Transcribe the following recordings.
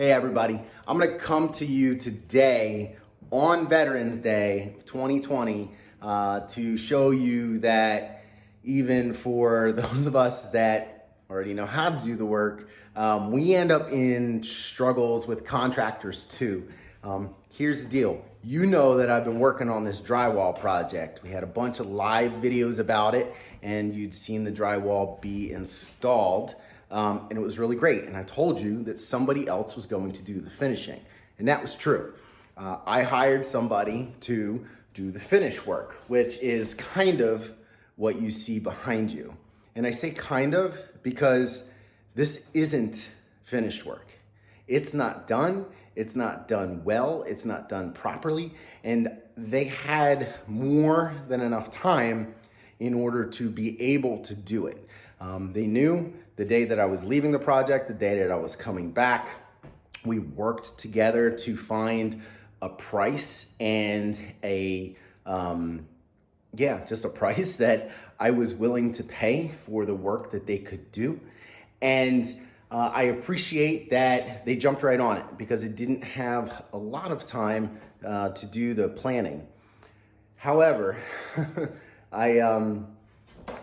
Hey everybody, I'm gonna come to you today on Veterans Day 2020 to show you that even for those of us that already know how to do the work, we end up in struggles with contractors too. Here's the deal. You know that I've been working on this drywall project. We had a bunch of live videos about it and you'd seen the drywall be installed. And it was really great. And I told you that somebody else was going to do the finishing. And that was true. I hired somebody to do the finish work, which is kind of what you see behind you. And I say kind of because this isn't finished work. It's not done. It's not done well. It's not done properly. And they had more than enough time in order to be able to do it. They knew the day that I was leaving the project, the day that I was coming back. We worked together to find a price and just a price that I was willing to pay for the work that they could do. And I appreciate that they jumped right on it because it didn't have a lot of time to do the planning. However, I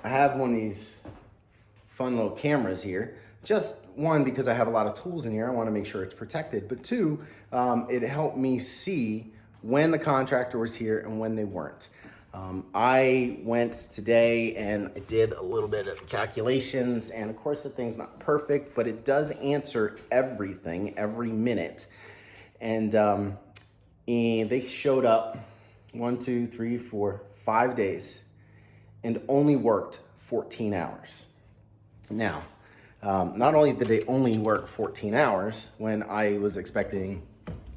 have one of these fun little cameras here. Just one, because I have a lot of tools in here. I want to make sure it's protected. But two, it helped me see when the contractor was here and when they weren't. I went today and I did a little bit of calculations, and of course the thing's not perfect, but it does answer everything every minute. And they showed up 5 days and only worked 14 hours. Now, not only did they only work 14 hours when I was expecting,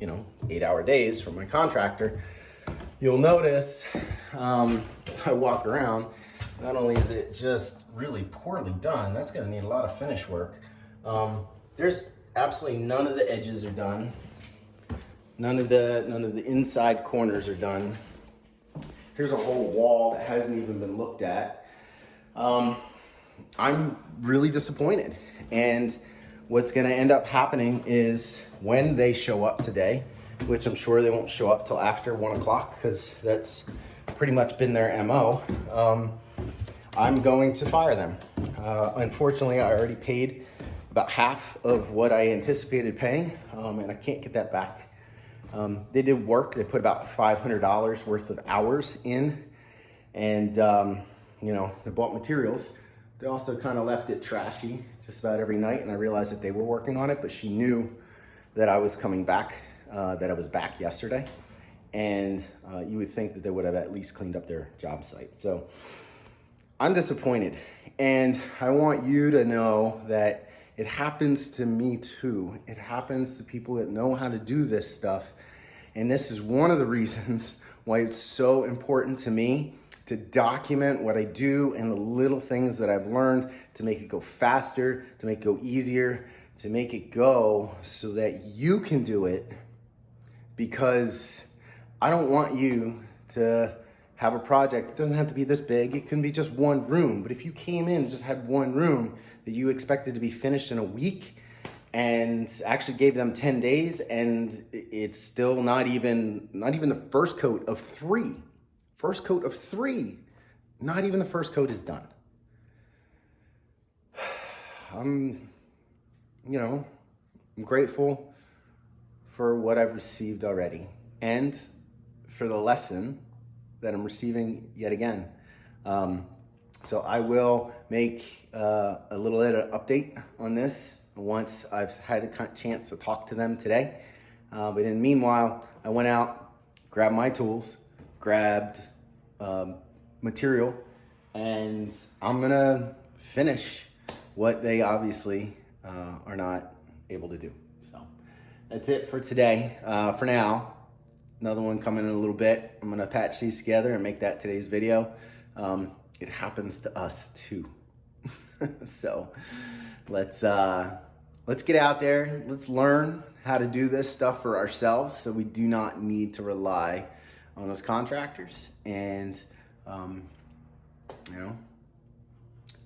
8-hour days from my contractor, you'll notice as I walk around, not only is it just really poorly done, that's gonna need a lot of finish work. There's absolutely none of the edges are done. None of the inside corners are done. Here's a whole wall that hasn't even been looked at. I'm really disappointed. And what's gonna end up happening is when they show up today, which I'm sure they won't show up till after 1 o'clock because that's pretty much been their MO, I'm going to fire them. Unfortunately, I already paid about half of what I anticipated paying, and I can't get that back. They did work. They put about $500 worth of hours in, and they bought materials. They also kind of left it trashy just about every night, and I realized that they were working on it, but she knew that I was coming back, that I was back yesterday, and you would think that they would have at least cleaned up their job site. So I'm disappointed, and I want you to know that it happens to me too. It happens to people that know how to do this stuff, and this is one of the reasons why it's so important to me to document what I do and the little things that I've learned to make it go faster, to make it go easier, to make it go so that you can do it, because I don't want you to have a project. It doesn't have to be this big. It can be just one room. But if you came in and just had one room that you expected to be finished in a week and actually gave them 10 days and it's still not even the first coat of three. First coat of 3, not even the first coat is done. I'm grateful for what I've received already and for the lesson that I'm receiving yet again. So I will make a little update on this once I've had a chance to talk to them today. But in the meanwhile, I went out, grabbed my tools, grabbed material, and I'm gonna finish what they obviously are not able to do. So that's it for today. For now, another one coming in a little bit. I'm gonna patch these together and make that today's video. It happens to us too. So let's get out there. Let's learn how to do this stuff for ourselves so we do not need to rely on those contractors. And I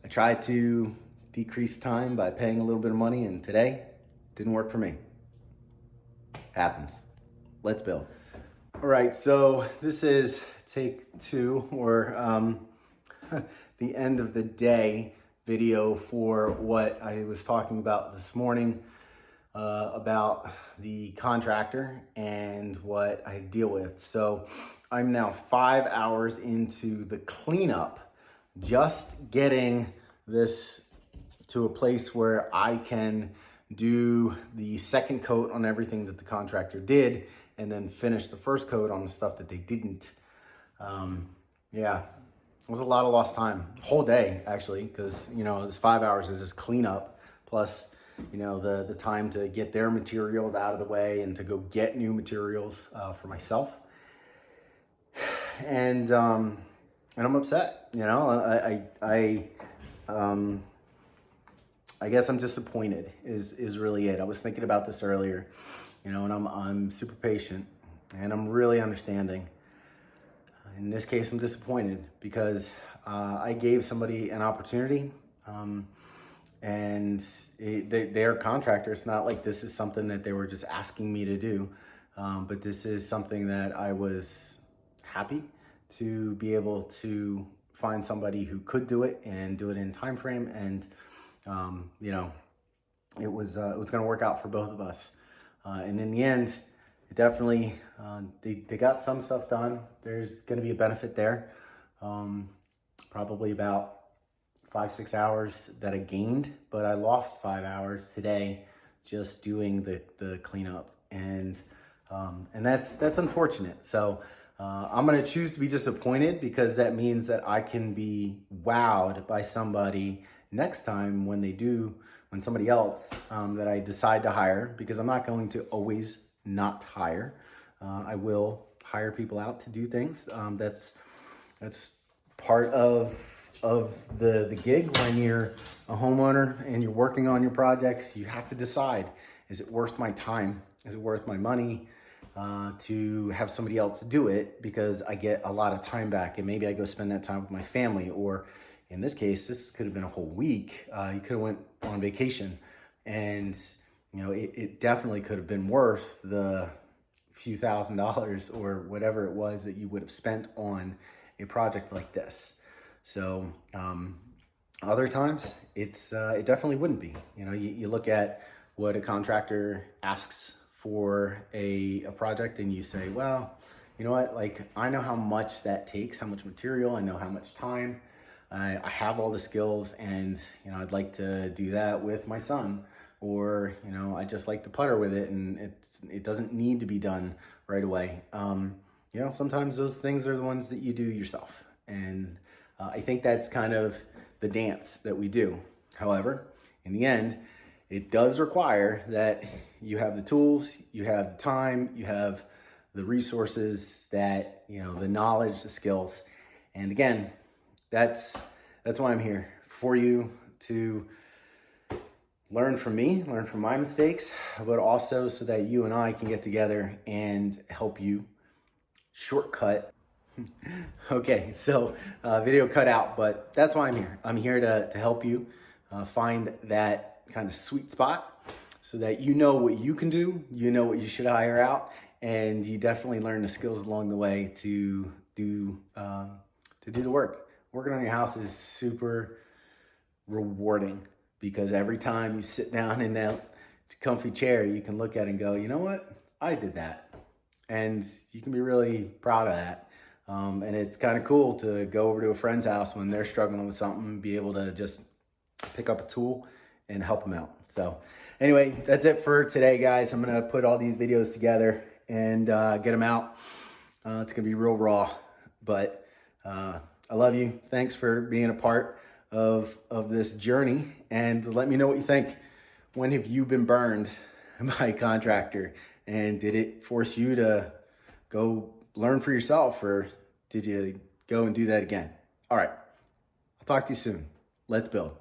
tried to decrease time by paying a little bit of money, and today didn't work for me. Happens. Let's build. All right, so this is take 2, or the end of the day video for what I was talking about this morning, about the contractor and what I deal with. So I'm now 5 hours into the cleanup, just getting this to a place where I can do the second coat on everything that the contractor did, and then finish the first coat on the stuff that they didn't. Yeah, it was a lot of lost time, whole day actually, because it was 5 hours of just cleanup, plus the time to get their materials out of the way and to go get new materials for myself. And I'm upset. I guess I'm disappointed is really it. I was thinking about this earlier, and I'm super patient and I'm really understanding. In this case, I'm disappointed because I gave somebody an opportunity, and they're a contractor. It's not like this is something that they were just asking me to do, but this is something that I was happy to be able to find somebody who could do it and do it in time frame, and it was going to work out for both of us. And in the end, it definitely, they got some stuff done. There's going to be a benefit there. Probably about 5-6 hours that I gained, but I lost 5 hours today just doing the cleanup. And that's unfortunate. So I'm going to choose to be disappointed, because that means that I can be wowed by somebody next time when somebody else that I decide to hire, because I'm not going to always not hire. I will hire people out to do things. That's part of the gig. When you're a homeowner and you're working on your projects, you have to decide, is it worth my time? Is it worth my money to have somebody else do it? Because I get a lot of time back, and maybe I go spend that time with my family, or in this case, this could have been a whole week. You could have went on vacation, and it definitely could have been worth the few $1,000s or whatever it was that you would have spent on a project like this. So other times, it definitely wouldn't be. You look at what a contractor asks for a project, and you say, well, you know what? Like, I know how much that takes, how much material. I know how much time. I have all the skills, and I'd like to do that with my son, or I just like to putter with it, and it doesn't need to be done right away. Sometimes those things are the ones that you do yourself, and I think that's kind of the dance that we do. However, in the end, it does require that you have the tools, you have the time, you have the resources, that the knowledge, the skills, and again, that's why I'm here, for you to learn from me, learn from my mistakes, but also so that you and I can get together and help you shortcut. Okay, so video cut out, but that's why I'm here. I'm here to help you find that kind of sweet spot, so that you know what you can do, you know what you should hire out, and you definitely learn the skills along the way to do the work. Working on your house is super rewarding, because every time you sit down in that comfy chair, you can look at it and go, you know what? I did that. And you can be really proud of that. And it's kind of cool to go over to a friend's house when they're struggling with something, be able to just pick up a tool and help them out. So anyway, that's it for today, guys. I'm going to put all these videos together and get them out. It's going to be real raw, but I love you. Thanks for being a part of this journey, and let me know what you think. When have you been burned by a contractor, and did it force you to go learn for yourself, or did you go and do that again? All right, I'll talk to you soon. Let's build.